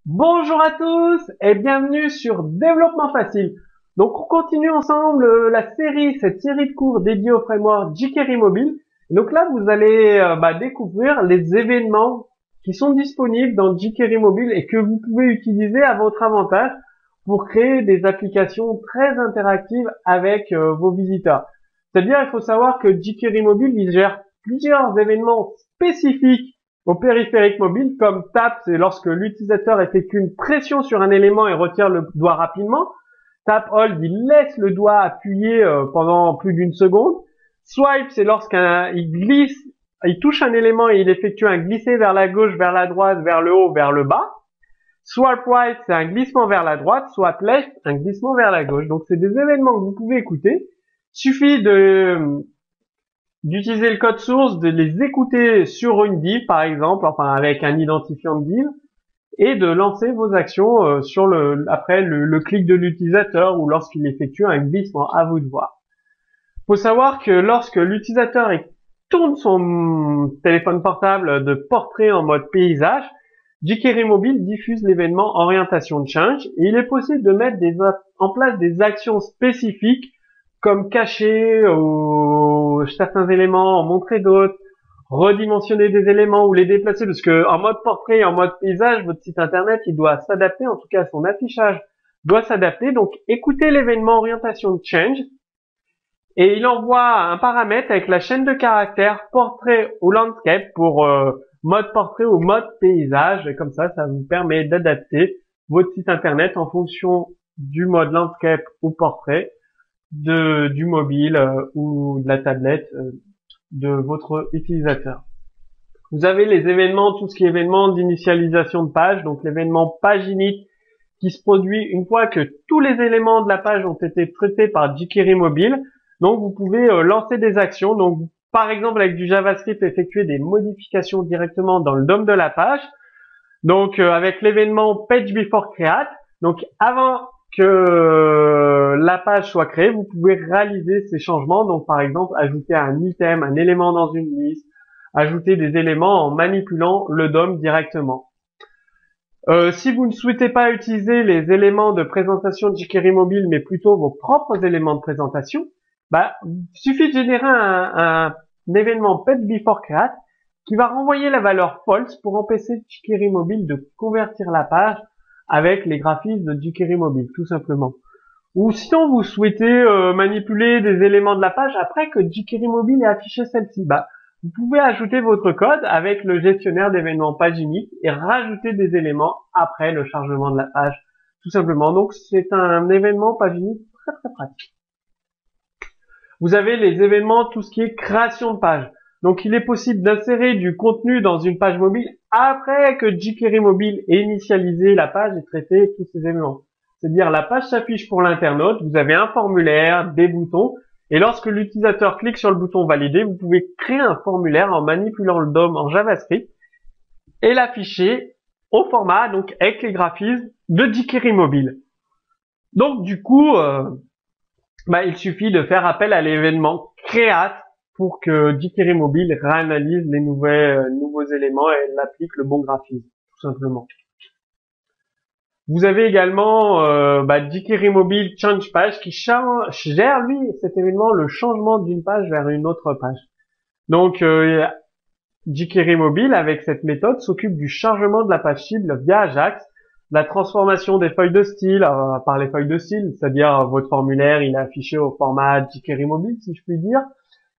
Bonjour à tous et bienvenue sur Développement Facile. Donc on continue ensemble cette série de cours dédiés au framework jQuery Mobile. Donc là vous allez découvrir les événements qui sont disponibles dans jQuery Mobile et que vous pouvez utiliser à votre avantage pour créer des applications très interactives avec vos visiteurs. C'est-à-dire il faut savoir que jQuery Mobile il gère plusieurs événements spécifiques au périphérique mobile, comme tap, c'est lorsque l'utilisateur effectue une pression sur un élément et retire le doigt rapidement. Tap hold, il laisse le doigt appuyé pendant plus d'une seconde. Swipe, c'est lorsqu'il glisse, il touche un élément et il effectue un glisser vers la gauche, vers la droite, vers le haut, vers le bas. Swipe right, c'est un glissement vers la droite. Swipe left, un glissement vers la gauche. Donc c'est des événements que vous pouvez écouter. Suffit d'utiliser le code source, de les écouter sur une div par exemple, enfin avec un identifiant de div, et de lancer vos actions après le clic de l'utilisateur ou lorsqu'il effectue un glissement, à vous de voir. Faut savoir que lorsque l'utilisateur tourne son téléphone portable de portrait en mode paysage, jQuery Mobile diffuse l'événement orientation de change et il est possible de mettre en place des actions spécifiques comme cacher certains éléments, en montrer d'autres, redimensionner des éléments ou les déplacer, parce que en mode portrait et en mode paysage, votre site internet, il doit s'adapter, en tout cas son affichage doit s'adapter. Donc écoutez l'événement orientation de change et il envoie un paramètre avec la chaîne de caractères portrait ou landscape pour mode portrait ou mode paysage, et comme ça vous permet d'adapter votre site internet en fonction du mode landscape ou portrait, du mobile ou de la tablette de votre utilisateur. Vous avez les événements, tout ce qui est événements d'initialisation de page, donc l'événement page init qui se produit une fois que tous les éléments de la page ont été traités par jQuery Mobile. Donc vous pouvez lancer des actions, donc par exemple avec du JavaScript effectuer des modifications directement dans le DOM de la page. Donc avec l'événement page before create, donc avant que la page soit créée, vous pouvez réaliser ces changements. Donc, par exemple, ajouter un item, un élément dans une liste, ajouter des éléments en manipulant le DOM directement. Si vous ne souhaitez pas utiliser les éléments de présentation de jQuery Mobile, mais plutôt vos propres éléments de présentation, il suffit de générer un événement page before create qui va renvoyer la valeur false pour empêcher jQuery Mobile de convertir la page avec les graphismes de jQuery Mobile, tout simplement. Ou sinon, vous souhaitez manipuler des éléments de la page après que jQuery Mobile ait affiché celle-ci, vous pouvez ajouter votre code avec le gestionnaire d'événements page init et rajouter des éléments après le chargement de la page, tout simplement. Donc, c'est un événement page init très très pratique. Vous avez les événements, tout ce qui est création de page. Donc, il est possible d'insérer du contenu dans une page mobile après que jQuery Mobile ait initialisé la page et traité tous ces éléments. C'est-à-dire, la page s'affiche pour l'internaute, vous avez un formulaire, des boutons, et lorsque l'utilisateur clique sur le bouton valider, vous pouvez créer un formulaire en manipulant le DOM en JavaScript et l'afficher au format, donc avec les graphismes de jQuery Mobile. Donc, du coup, il suffit de faire appel à l'événement create pour que jQuery Mobile réanalyse les nouveaux éléments et l'applique le bon graphisme, tout simplement. Vous avez également jQuery Mobile Change Page qui gère, lui, cet événement, le changement d'une page vers une autre page. Donc, jQuery Mobile, avec cette méthode, s'occupe du chargement de la page cible via Ajax, la transformation des feuilles de style par les feuilles de style, c'est-à-dire votre formulaire, il est affiché au format jQuery Mobile, si je puis dire,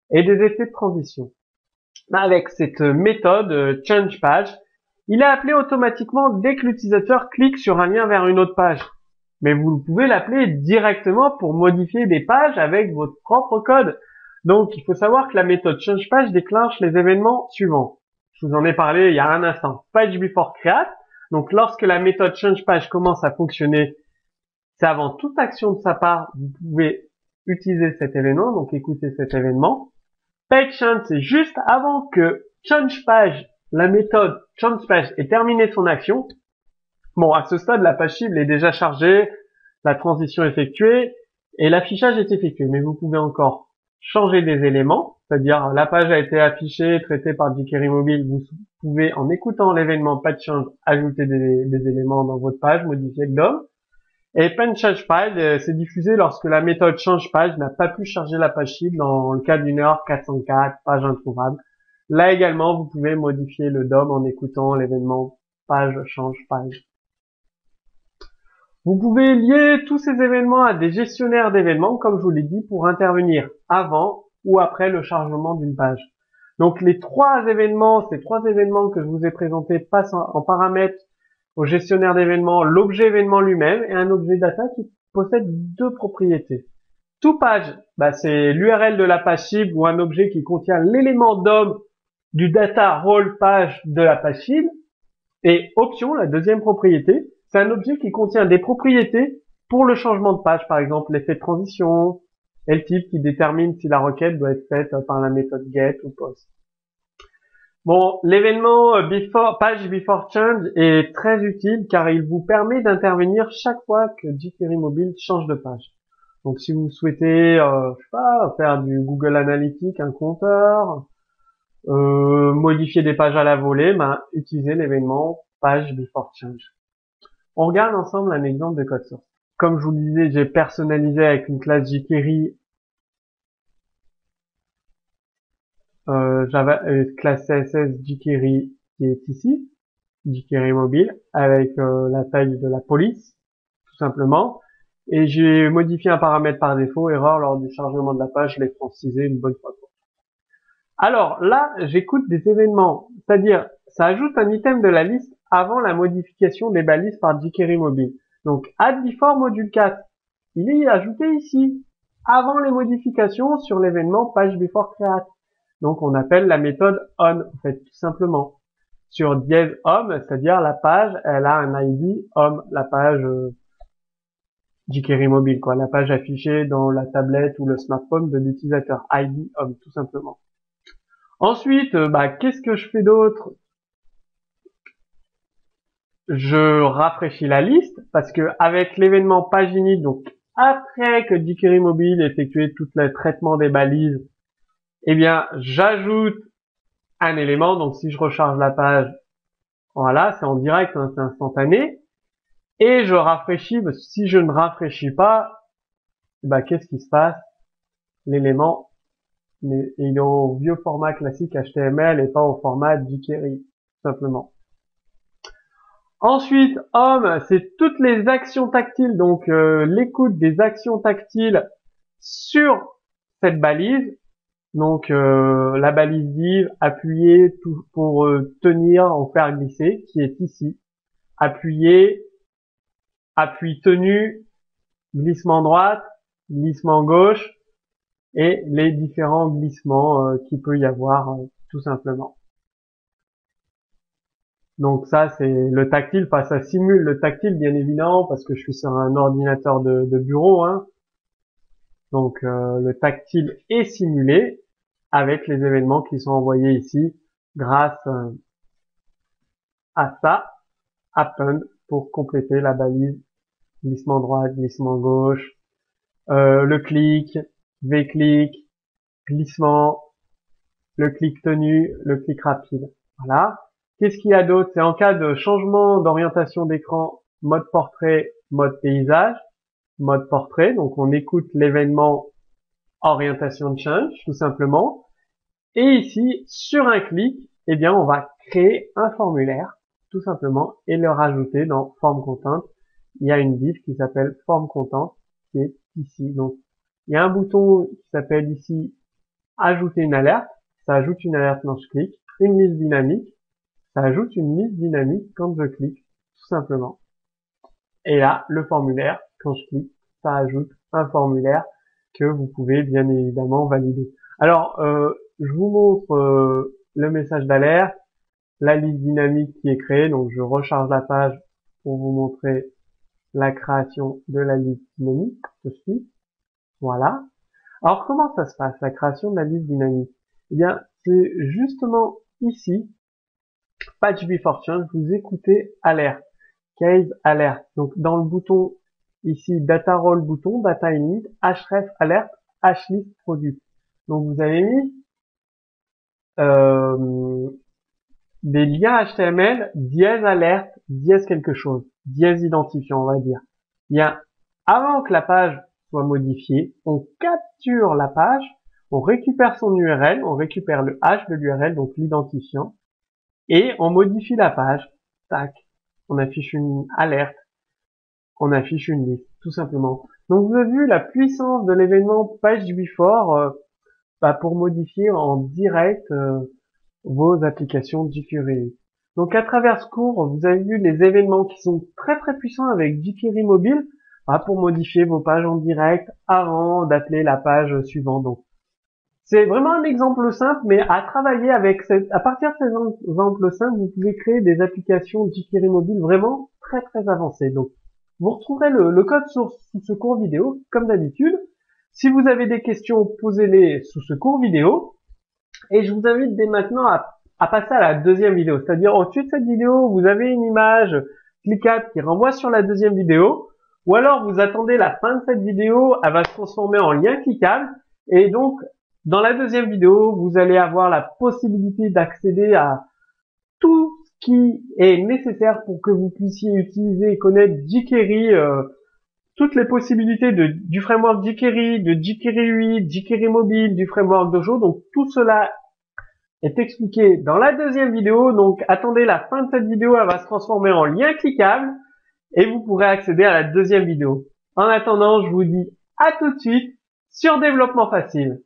et des effets de transition. Avec cette méthode Change Page, il est appelé automatiquement dès que l'utilisateur clique sur un lien vers une autre page. Mais vous pouvez l'appeler directement pour modifier des pages avec votre propre code. Donc, il faut savoir que la méthode Change Page déclenche les événements suivants. Je vous en ai parlé il y a un instant. Page before create. Donc, lorsque la méthode Change Page commence à fonctionner, c'est avant toute action de sa part, vous pouvez utiliser cet événement, donc écouter cet événement. Page change, c'est juste avant que Change Page, la méthode Change Page ait terminé son action. Bon, à ce stade, la page cible est déjà chargée, la transition effectuée et l'affichage est effectué. Mais vous pouvez encore changer des éléments, c'est-à-dire la page a été affichée, traitée par jQuery Mobile, vous vous pouvez, en écoutant l'événement page change, ajouter des éléments dans votre page, modifier le DOM. Et page change page, c'est diffusé lorsque la méthode change page n'a pas pu charger la page cible dans le cas d'une erreur 404, page introuvable. Là également, vous pouvez modifier le DOM en écoutant l'événement page change page. Vous pouvez lier tous ces événements à des gestionnaires d'événements, comme je vous l'ai dit, pour intervenir avant ou après le chargement d'une page. Donc ces trois événements que je vous ai présentés passent en paramètre au gestionnaire d'événements l'objet événement lui-même et un objet data qui possède deux propriétés. Tout page, c'est l'URL de la page cible ou un objet qui contient l'élément DOM du data role page de la page cible. Et option, la deuxième propriété, c'est un objet qui contient des propriétés pour le changement de page, par exemple l'effet de transition et le type qui détermine si la requête doit être faite par la méthode get ou post. Bon, l'événement page before change est très utile car il vous permet d'intervenir chaque fois que jQuery Mobile change de page. Donc si vous souhaitez, je sais pas, faire du Google Analytics, un compteur, modifier des pages à la volée, utilisez l'événement page before change. On regarde ensemble un exemple de code source. Comme je vous le disais, j'ai personnalisé avec une classe jQuery Java classe CSS jQuery qui est ici, jQuery mobile, avec la taille de la police, tout simplement. Et j'ai modifié un paramètre par défaut, erreur lors du chargement de la page, je l'ai francisé une bonne fois. Alors là, j'écoute des événements, c'est-à-dire ça ajoute un item de la liste avant la modification des balises par jQuery mobile. Donc add before module 4, il est ajouté ici, avant les modifications sur l'événement page before create. Donc on appelle la méthode on, en fait, tout simplement. Sur dièse home, c'est-à-dire la page, elle a un ID home, la page jQuery mobile, quoi, la page affichée dans la tablette ou le smartphone de l'utilisateur, ID home, tout simplement. Ensuite, qu'est-ce que je fais d'autre? Je rafraîchis la liste parce que avec l'événement page init, donc après que jQuery mobile ait effectué tout le traitement des balises, eh bien, j'ajoute un élément. Donc, si je recharge la page, voilà, c'est en direct, hein, c'est instantané. Et je rafraîchis, parce que si je ne rafraîchis pas, qu'est-ce qui se passe? L'élément, il est au vieux format classique HTML et pas au format jQuery, tout simplement. Ensuite, home, c'est toutes les actions tactiles, donc l'écoute des actions tactiles sur cette balise. Donc la balise div, appuyer pour tenir ou faire glisser, qui est ici. Appuyer, appui tenu, glissement droite, glissement gauche, et les différents glissements qu'il peut y avoir tout simplement. Donc ça c'est le tactile, ça simule le tactile bien évidemment parce que je suis sur un ordinateur de bureau, hein. Donc le tactile est simulé avec les événements qui sont envoyés ici grâce à ça, append, pour compléter la balise glissement droit, glissement gauche, le clic, V-clic, glissement, le clic tenu, le clic rapide. Voilà. Qu'est-ce qu'il y a d'autre? C'est en cas de changement d'orientation d'écran, mode portrait, mode paysage, mode portrait. Donc on écoute l'événement orientation change, tout simplement. Et ici, sur un clic, eh bien, on va créer un formulaire, tout simplement, et le rajouter dans form content. Il y a une div qui s'appelle form content, qui est ici. Donc, il y a un bouton qui s'appelle ici ajouter une alerte. Ça ajoute une alerte quand je clique. Une liste dynamique. Ça ajoute une liste dynamique quand je clique, tout simplement. Et là, le formulaire, quand je clique, ça ajoute un formulaire que vous pouvez bien évidemment valider. Alors, je vous montre le message d'alerte, la liste dynamique qui est créée. Donc, je recharge la page pour vous montrer la création de la liste dynamique. Ceci. Voilà. Alors, comment ça se passe, la création de la liste dynamique? Eh bien, c'est justement ici, page before change, vous écoutez alerte, case alert. Donc, dans le bouton ici, data role bouton, data init, href alert, hlist product. Donc, vous avez mis des liens HTML dièse alerte, dièse quelque chose, dièse identifiant, on va dire. Bien, avant que la page soit modifiée, on capture la page, on récupère son URL, on récupère le hash de l'URL, donc l'identifiant, et on modifie la page. Tac, on affiche une alerte, on affiche une liste, tout simplement. Donc vous avez vu la puissance de l'événement page before pour modifier en direct vos applications jQuery. Donc à travers ce cours, vous avez vu les événements qui sont très très puissants avec jQuery mobile pour modifier vos pages en direct avant d'appeler la page suivante. Donc c'est vraiment un exemple simple, mais à travailler avec à partir de ces exemples simples, vous pouvez créer des applications jQuery mobile vraiment très très avancées. Donc vous retrouverez le code source sous ce cours vidéo, comme d'habitude. Si vous avez des questions, posez-les sous ce cours vidéo. Et je vous invite dès maintenant à passer à la deuxième vidéo. C'est-à-dire, au-dessus de cette vidéo, vous avez une image cliquable qui renvoie sur la deuxième vidéo. Ou alors, vous attendez la fin de cette vidéo, elle va se transformer en lien cliquable. Et donc, dans la deuxième vidéo, vous allez avoir la possibilité d'accéder à tout ce qui est nécessaire pour que vous puissiez utiliser et connaître jQuery, toutes les possibilités du framework jQuery, de jQuery 8, jQuery mobile, du framework Dojo. Donc tout cela est expliqué dans la deuxième vidéo. Donc attendez la fin de cette vidéo, elle va se transformer en lien cliquable et vous pourrez accéder à la deuxième vidéo. En attendant, je vous dis à tout de suite sur Développement Facile.